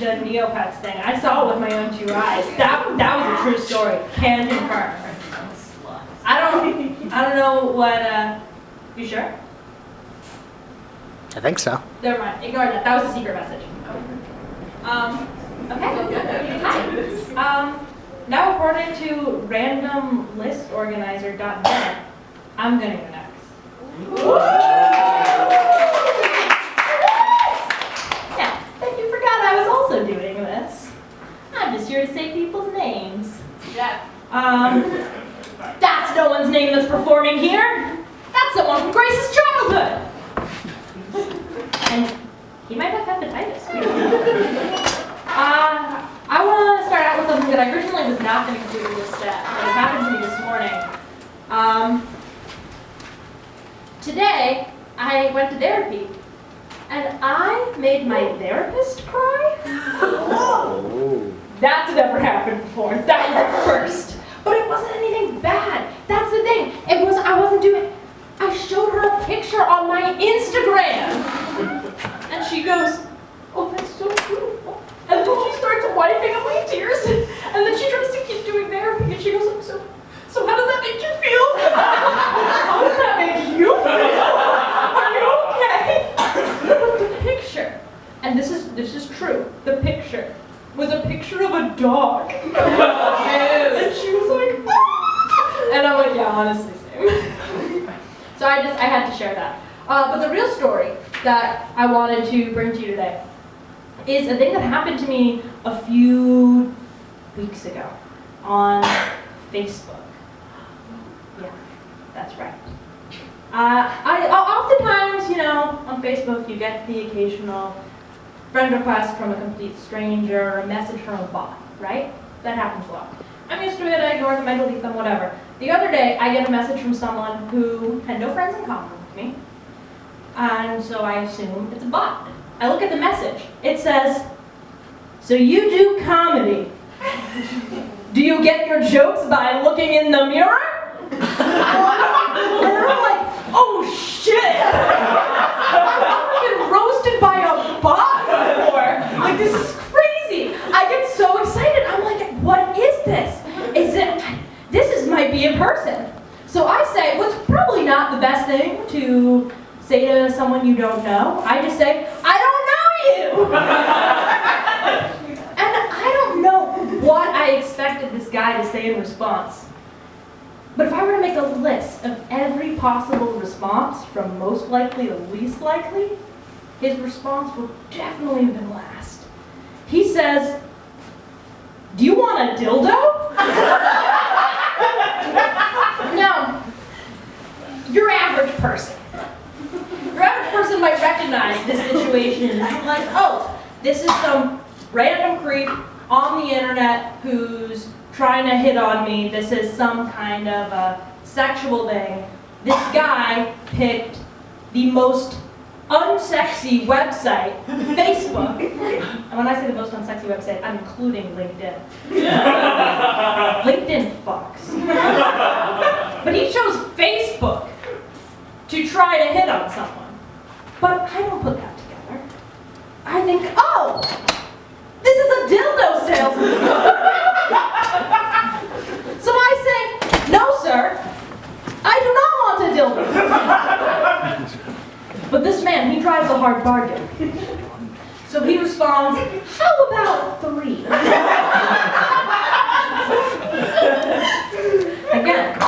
Neopets thing. I saw it with my own 2 eyes. That was a true story. Can confirm. I don't know what, you sure? I think so. Never mind, ignore that. That was a secret message. Okay. Hi. Now according to randomlistorganizer.net, I'm gonna go next. Yeah, if you forgot I was also doing this. I'm just here to say people's names. Yeah. That's no one's name that's performing here. That's someone from Grace's childhood. And he might have hepatitis. I want to start out with something that I originally was not going to include in this set, but it happened to me this morning. Today, I went to therapy, and I made my therapist cry. That's never happened before. That was the first. But it wasn't anything bad. That's the thing. I wasn't doing. I showed her a picture on my Instagram. And she goes, "Oh, that's so beautiful." And then she starts wiping away tears. And then she tries to keep doing therapy. And she goes, so how does that make you feel? How does that make you feel? Are you okay? But the picture, and this is true, the picture was a picture of a dog. And she was like, "Ah!" And I'm like, yeah, honestly, same. So I had to share that. But the real story that I wanted to bring to you today is a thing that happened to me a few weeks ago on Facebook. Yeah, that's right. Oftentimes, on Facebook you get the occasional friend request from a complete stranger or a message from a bot, right? That happens a lot. I'm used to it, I ignore them, I delete them, whatever. The other day, I get a message from someone who had no friends in common with me, and so I assume it's a bot. I look at the message. It says, "So you do comedy. Do you get your jokes by looking in the mirror?" And I'm like, oh shit! I've been roasted by a bot before. Like, this is crazy. I get so excited. I'm like, what is this? This might be a person. So I say, what's probably not the best thing to say to someone you don't know. I just say, "I don't know you!" And I don't know what I expected this guy to say in response. But if I were to make a list of every possible response, from most likely to least likely, his response would definitely have been last. He says, "Do you want a dildo?" Now, your average person might recognize this situation and be like, oh, this is some random creep on the internet who's trying to hit on me. This is some kind of a sexual thing. This guy picked the most unsexy website, Facebook. And when I say the most unsexy website, I'm including LinkedIn. LinkedIn fucks. But he chose Facebook to try to hit on someone. But I don't put that together. I think, oh, this is a dildo salesman. So I say, "No, sir, I do not want a dildo." But this man, he drives a hard bargain. So he responds, "How about 3?" Again,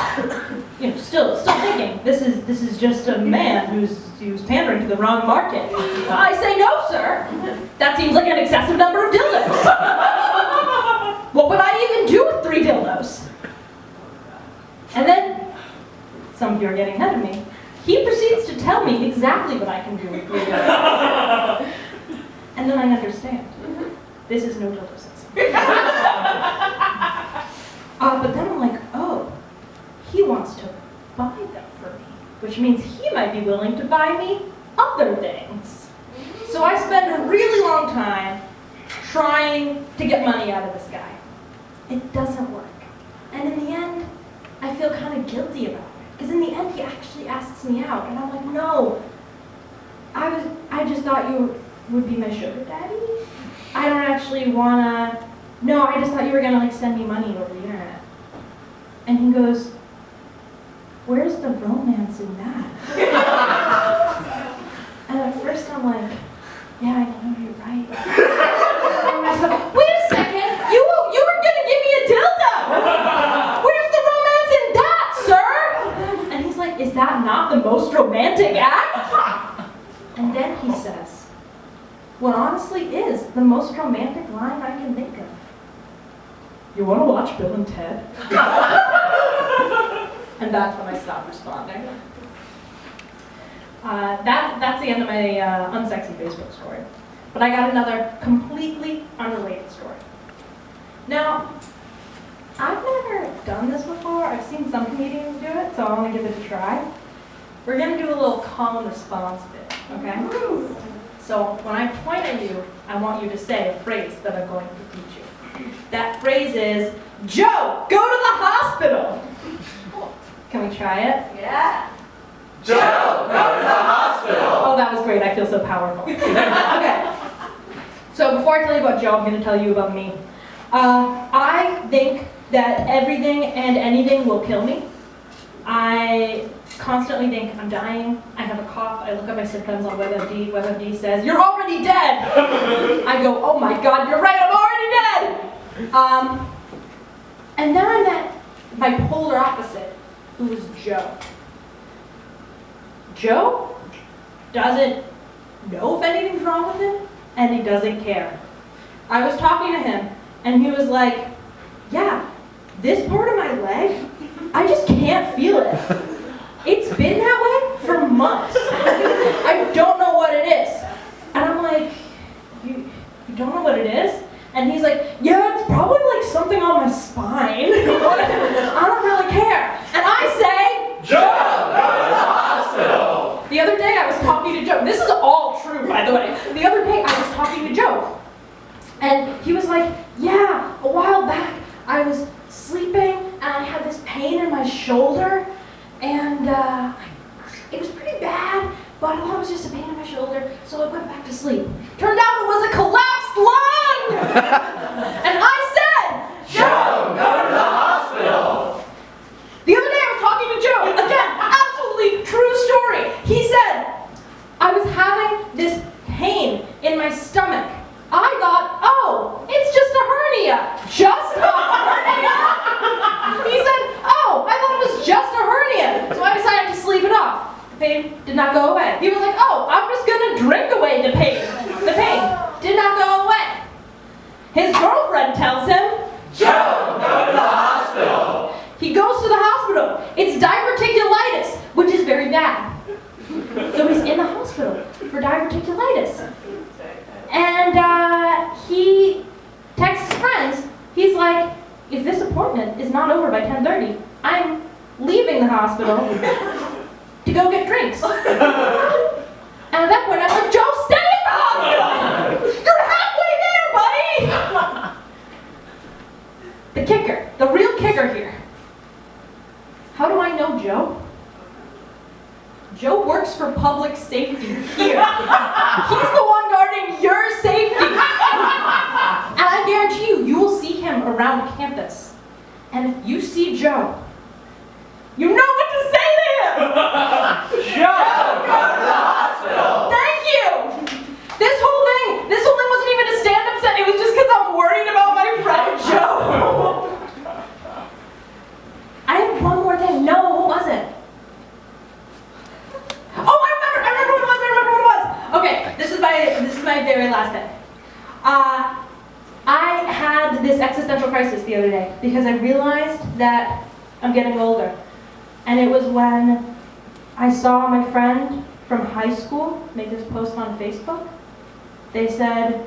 still thinking, this is just a man who's pandering to the wrong market. I say, "No, sir. That seems like an excessive number of dildos. What would I even do with 3 dildos?" And then, some of you are getting ahead of me, he proceeds to tell me exactly what I can do with 3 dildos. And then I understand. This is no dildo sense. But then I'm like, oh, he wants to buy them for me, which means he might be willing to buy me other things. So I spend a really long time trying to get money out of this guy. It doesn't work. And in the end, I feel kind of guilty about it. Because in the end, he actually asks me out. And I'm like, no, I just thought you would be my sugar daddy. I don't actually wanna, no, I just thought you were gonna like send me money over the internet. And he goes, where's the romance in that? And at first I'm like, yeah, I know, you're right. And I thought, wait a second, you were gonna give me a dildo! Where's the romance in that, sir? And he's like, is that not the most romantic act? And then he says, what honestly is the most romantic line I can think of. You wanna watch Bill and Ted? And that's when I stopped responding. That's the end of my unsexy Facebook story. But I got another completely unrelated story. Now, I've never done this before. I've seen some comedians do it, so I want to give it a try. We're going to do a little call and response bit, okay? So when I point at you, I want you to say a phrase that I'm going to teach you. That phrase is, Joe, go to the hospital! Can we try it? Yeah. Joe, go to the hospital! Oh, that was great. I feel so powerful. Okay. So before I tell you about Joe, I'm going to tell you about me. I think that everything and anything will kill me. I constantly think I'm dying. I have a cough. I look at my symptoms on WebMD. WebMD says, you're already dead! I go, oh my God, you're right, I'm already dead! And then I met my polar opposite, who was Joe. Joe doesn't know if anything's wrong with him, and he doesn't care. I was talking to him, and he was like, yeah, this part of my leg, I just can't feel it. It's been that way for months. I don't know what it is. And I'm like, you don't know what it is? And he's like, yeah, it's probably like something on my spine. I don't really care. And I say, Joe, go to the hospital! The other day I was talking to Joe. This is all true, by the way. The other day I was talking to Joe. And he was like, yeah, a while back I was sleeping and I had this pain in my shoulder. And it was pretty bad, but I thought it was just a pain in my shoulder, so I went back to sleep. Turned out it was a collapsed lung! And I said, Joe, go to the hospital! The other day I was talking to Joe, again, absolutely true story. He said, I was having this pain in my stomach. I thought, oh, it's just a hernia. Just a hernia? He said, oh, I thought it was just a hernia. So I decided to sleep it off. The pain did not go away. He was like, oh, I'm just gonna drink away the pain. The pain did not go away. His girlfriend tells him, Joe, go to the hospital! He goes to the hospital. It's diverticulitis, which is very bad. So he's in the hospital for diverticulitis. And he texts his friends. He's like, if this appointment is not over by 10:30, I'm leaving the hospital to go get drinks. And at that point, I'm like, Joe, stay at the hospital! You're halfway there, buddy! The kicker, the real kicker here. How do I know Joe? Joe works for public safety here. He's the one guarding your safety. And I guarantee you, you will see him around campus. And if you see Joe, you know what to say to him. Joe, go to the hospital! Thank you. This whole thing wasn't even a stand-up set. It was just because I'm worried about my friend Joe. I had one more thing. No, what was it? Oh, I remember what it was. Okay, this is my very last thing. I had this existential crisis the other day because I realized that I'm getting older. And it was when I saw my friend from high school make this post on Facebook. They said,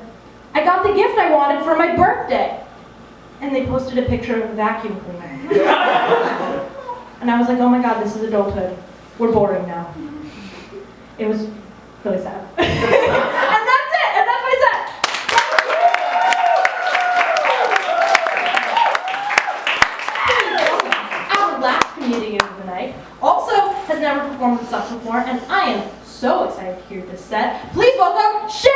I got the gift I wanted for my birthday. And they posted a picture of a vacuum cleaner. And I was like, oh my God, this is adulthood. We're boring now. It was really sad. And that's it, and that's my set. Our last comedian of the night also has never performed with us before, and I am so excited to hear this set. Please welcome Shay!